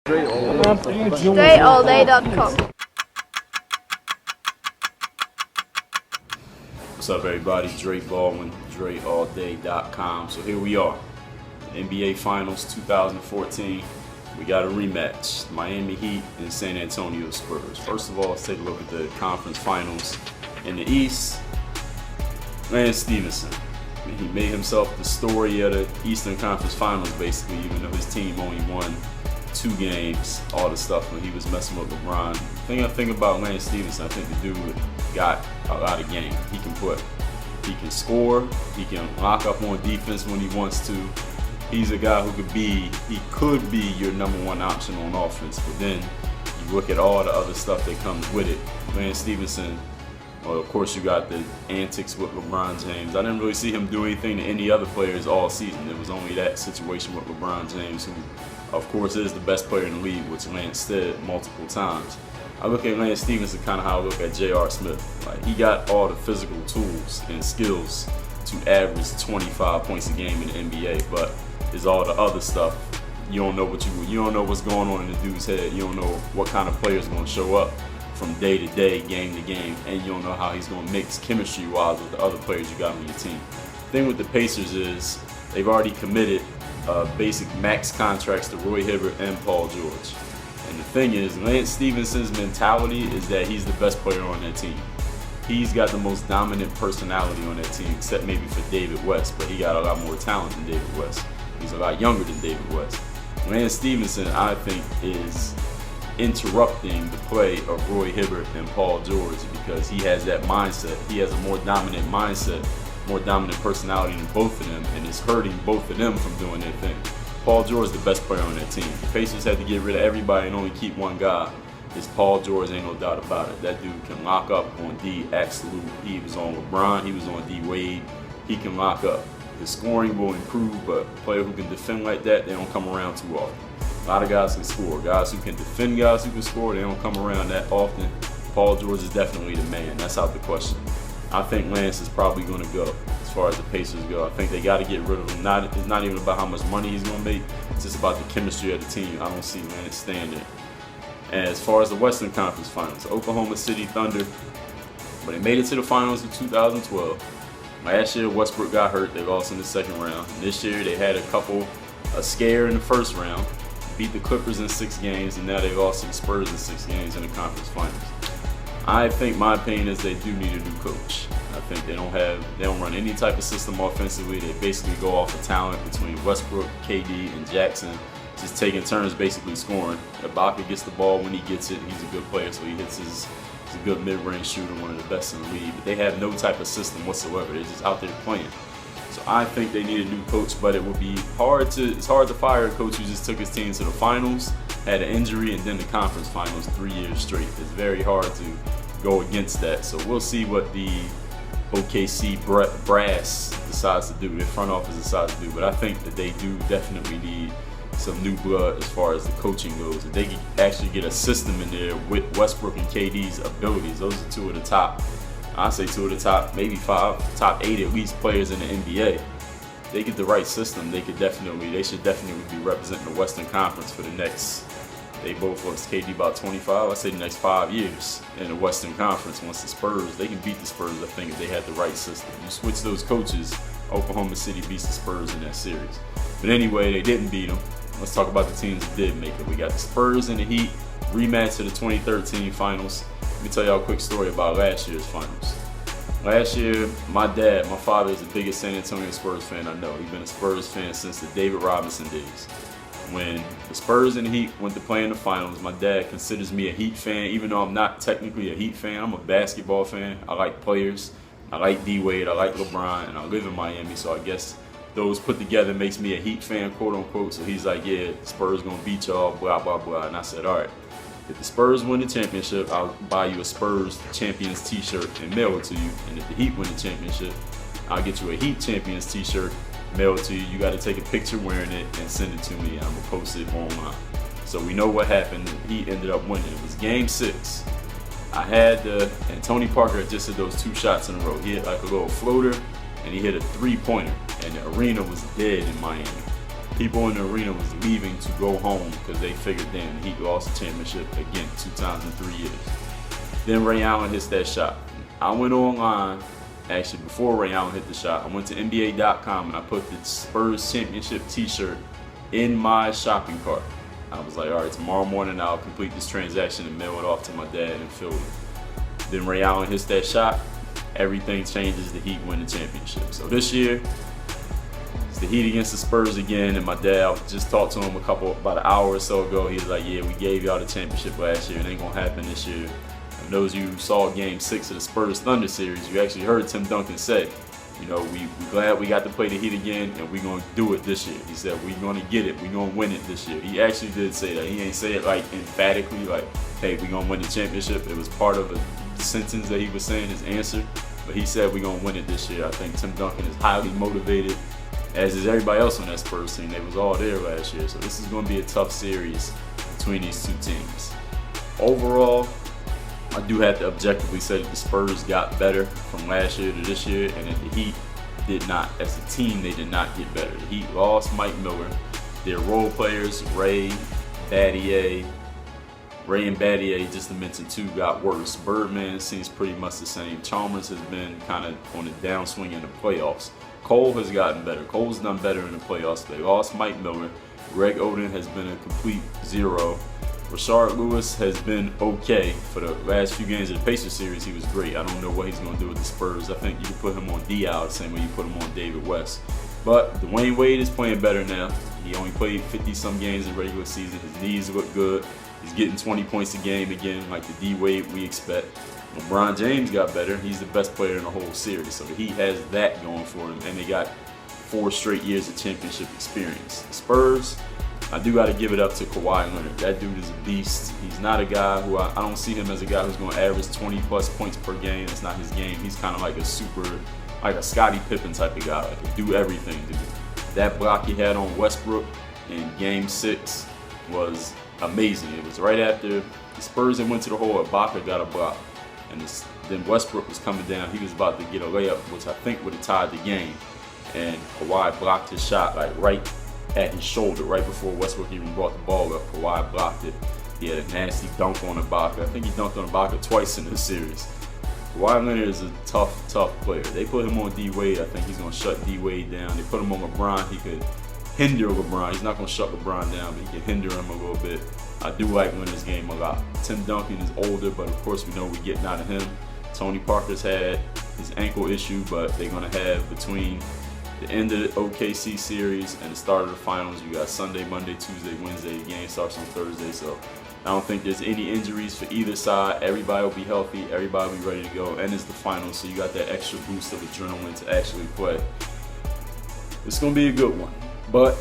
DreAllDay.com. What's up, everybody? Dre Baldwin, DreAllDay.com. So here we are, NBA Finals 2014. We got a rematch, Miami Heat and San Antonio Spurs. First of all, let's take a look at the conference finals. In the East, Lance Stevenson. He made himself the story of the Eastern Conference Finals, basically, even though his team only won 2 games, all the stuff when he was messing with LeBron. The thing I think about Lance Stevenson, I think the dude got a lot of game. He can score, he can lock up on defense when he wants to. He's a guy who could be your #1 option on offense, but then you look at all the other stuff that comes with it. Lance Stevenson, well, of course you got the antics with LeBron James. I didn't really see him do anything to any other players all season. It was only that situation with LeBron James, who of course is the best player in the league, which Lance said multiple times. I look at Lance Stevenson kind of how I look at J.R. Smith. Like, he got all the physical tools and skills to average 25 points a game in the NBA, but it's all the other stuff. You don't know what's going on in the dude's head. You don't know what kind of player is going to show up from day to day, game to game, and you don't know how he's going to mix chemistry-wise with the other players you got on your team. The thing with the Pacers is they've already committed basic max contracts to Roy Hibbert and Paul George. And the thing is, Lance Stevenson's mentality is that he's the best player on that team. He's got the most dominant personality on that team, except maybe for David West, but he got a lot more talent than David West. He's a lot younger than David West. Lance Stevenson, I think, is interrupting the play of Roy Hibbert and Paul George because he has that mindset. He has a more dominant mindset, more dominant personality than both of them, and it's hurting both of them from doing their thing. Paul George is the best player on that team. The Pacers had to get rid of everybody and only keep one guy. It's Paul George, ain't no doubt about it. That dude can lock up on D, absolute. He was on LeBron, he was on D Wade. He can lock up. His scoring will improve, but a player who can defend like that, they don't come around too often. A lot of guys can score. Guys who can defend, guys who can score, they don't come around that often. Paul George is definitely the man. That's out the question. I think Lance is probably going to go as far as the Pacers go. I think they got to get rid of him. It's not even about how much money he's going to make. It's just about the chemistry of the team. I don't see Lance staying there. And as far as the Western Conference Finals, Oklahoma City Thunder, but they made it to the finals in 2012. Last year, Westbrook got hurt. They lost in the second round. And this year, they had a scare in the first round, beat the Clippers in 6 games, and now they lost to the Spurs in 6 games in the conference finals. I think my opinion is they do need a new coach. I think they don't run any type of system offensively. They basically go off of talent between Westbrook, KD, and Jackson, just taking turns basically scoring. Ibaka gets the ball when he gets it. He's a good player, so he's a good mid-range shooter, one of the best in the league. But they have no type of system whatsoever. They're just out there playing. So I think they need a new coach, but it would be it's hard to fire a coach who just took his team to the finals, had an injury, and then the conference finals 3 years straight. It's very hard to go against that. So we'll see what the OKC brass decides to do, their front office decides to do. But I think that they do definitely need some new blood as far as the coaching goes. If they can actually get a system in there with Westbrook and KD's abilities, those are 2 of the top, I say 2 of the top, maybe 5, top 8 at least players in the NBA. If they get the right system, they should definitely be representing the Western Conference for the next, they both lost KD about 25, I say the next 5 years in the Western Conference. Once the Spurs, they can beat the Spurs, I think, if they had the right system. You switch those coaches, Oklahoma City beats the Spurs in that series. But anyway, they didn't beat them. Let's talk about the teams that did make it. We got the Spurs and the Heat, rematch of the 2013 finals. Let me tell y'all a quick story about last year's finals. Last year, my father is the biggest San Antonio Spurs fan I know. He's been a Spurs fan since the David Robinson days. When the Spurs and the Heat went to play in the finals, my dad considers me a Heat fan, even though I'm not technically a Heat fan. I'm a basketball fan. I like players. I like D Wade. I like LeBron, and I live in Miami, so I guess those put together makes me a Heat fan, quote unquote. So he's like, yeah, Spurs gonna beat y'all, blah, blah, blah. And I said, all right, if the Spurs win the championship, I'll buy you a Spurs Champions t-shirt and mail it to you. And if the Heat win the championship, I'll get you a Heat Champions t-shirt, mail it to you. You gotta take a picture wearing it and send it to me, and I'm gonna post it online. So we know what happened. He ended up winning. It was game 6. And Tony Parker just hit those 2 shots in a row. He hit like a little floater, and he hit a 3-pointer, and the arena was dead in Miami. People in the arena was leaving to go home because they figured, damn, the Heat lost the championship again 2 times in 3 years. Then Ray Allen hits that shot. I went online, actually before Ray Allen hit the shot, I went to NBA.com and I put the Spurs championship t-shirt in my shopping cart. I was like, all right, tomorrow morning I'll complete this transaction and mail it off to my dad in Philly. Then Ray Allen hits that shot, everything changes, the Heat win the championship. So this year, it's the Heat against the Spurs again, and my dad, I just talked to him about an hour or so ago. He was like, yeah, we gave y'all the championship last year, it ain't gonna happen this year. And those of you who saw Game 6 of the Spurs Thunder series, you actually heard Tim Duncan say, you know, we glad we got to play the Heat again, and we're going to do it this year. He said, we're going to get it. We're going to win it this year. He actually did say that. He ain't say it like emphatically, like, hey, we're going to win the championship. It was part of a sentence that he was saying, his answer. But he said we're going to win it this year. I think Tim Duncan is highly motivated, as is everybody else on that Spurs team. They was all there last year. So this is going to be a tough series between these two teams. Overall, I do have to objectively say that the Spurs got better from last year to this year, and that the Heat did not. As a team, they did not get better. The Heat lost Mike Miller. Their role players, Ray and Battier, just to mention two, got worse. Birdman seems pretty much the same. Chalmers has been kind of on a downswing in the playoffs. Cole has gotten better. Cole's done better in the playoffs. They lost Mike Miller. Greg Oden has been a complete zero. Rashard Lewis has been okay for the last few games of the Pacers series. He was great. I don't know what he's going to do with the Spurs. I think you can put him on Diaw the same way you put him on David West. But Dwayne Wade is playing better now. He only played 50-some games in regular season. His knees look good. He's getting 20 points a game again, like the D-Wade we expect. LeBron James got better. He's the best player in the whole series. So he has that going for him. And they got 4 straight years of championship experience. The Spurs, I do got to give it up to Kawhi Leonard. That dude is a beast. He's not a guy who I don't see him as a guy who's going to average 20-plus points per game. That's not his game. He's kind of like a Scottie Pippen type of guy, like a do everything dude. That block he had on Westbrook in Game 6 was amazing. It was right after the Spurs had went to the hole. Ibaka got a block, and then Westbrook was coming down. He was about to get a layup, which I think would have tied the game, and Kawhi blocked his shot like right at his shoulder, right before Westbrook even brought the ball up. Kawhi blocked it. He had a nasty dunk on Ibaka. I think he dunked on Ibaka twice in this series. Kawhi Leonard is a tough player. They put him on D-Wade. I think he's going to shut D-Wade down. They put him on LeBron. He could hinder LeBron. He's not going to shut LeBron down, but he can hinder him a little bit. I do like Leonard's game a lot. Tim Duncan is older, but of course we know we're getting out of him. Tony Parker's had his ankle issue, but they're going to have between the end of the OKC series and the start of the finals, you got Sunday, Monday, Tuesday, Wednesday. The game starts on Thursday, so I don't think there's any injuries for either side. Everybody will be healthy. Everybody will be ready to go. And it's the finals, so you got that extra boost of adrenaline to actually play. It's going to be a good one. But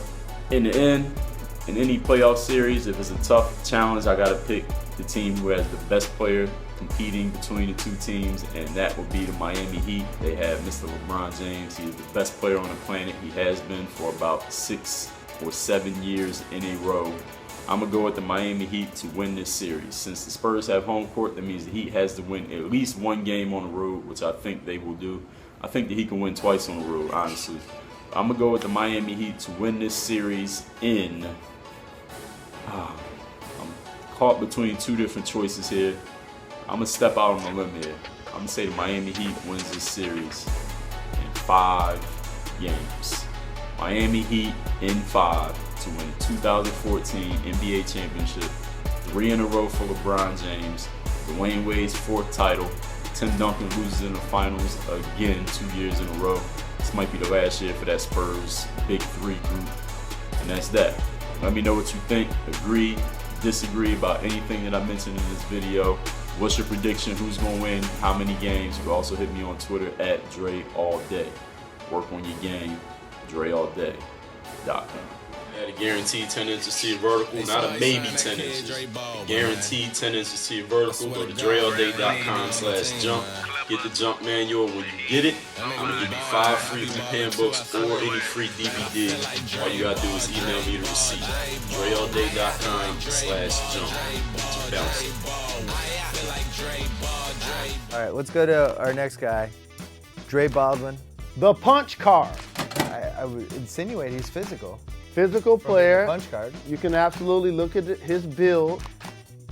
in the end, in any playoff series, if it's a tough challenge, I got to pick the team who has the best player competing between the two teams, and that would be the Miami Heat. They have Mr. LeBron James. He is the best player on the planet. He has been for about 6 or 7 years in a row. I'm going to go with the Miami Heat to win this series. Since the Spurs have home court, that means the Heat has to win at least one game on the road, which I think they will do. I think the Heat can win twice on the road, honestly. I'm going to go with the Miami Heat to win this series in... I'm caught between two different choices here. I'm going to step out on a limb here. I'm going to say the Miami Heat wins this series in 5 games. Miami Heat in 5 to win the 2014 NBA Championship. 3 in a row for LeBron James. Dwayne Wade's 4th title. Tim Duncan loses in the finals again 2 years in a row. This might be the last year for that Spurs Big 3 group. And that's that. Let me know what you think. Agree, disagree about anything that I mentioned in this video. What's your prediction? Who's going to win? How many games? You can also hit me on Twitter at DreAllDay. Work on your game. DreAllDay.com. At a guaranteed 10 inches to your vertical, not a maybe 10 inches. A guaranteed 10 inches to your vertical. Go to DreAllDay.com/jump. Get the jump manual. When you get it, I'm going to give you 5 free companion books or any free DVD. All you got to do is email me the receipt. DreAllDay.com/jump. To bounce it. All right, let's go to our next guy, Dre Baldwin. The punch card. I would insinuate he's physical. physical player. Punch card. You can absolutely look at his build.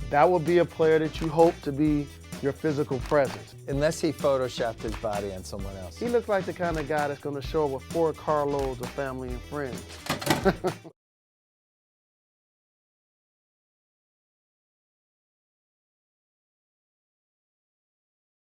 That would be a player that you hope to be your physical presence. Unless he photoshopped his body on someone else. He looks like the kind of guy that's going to show up with 4 carloads of family and friends.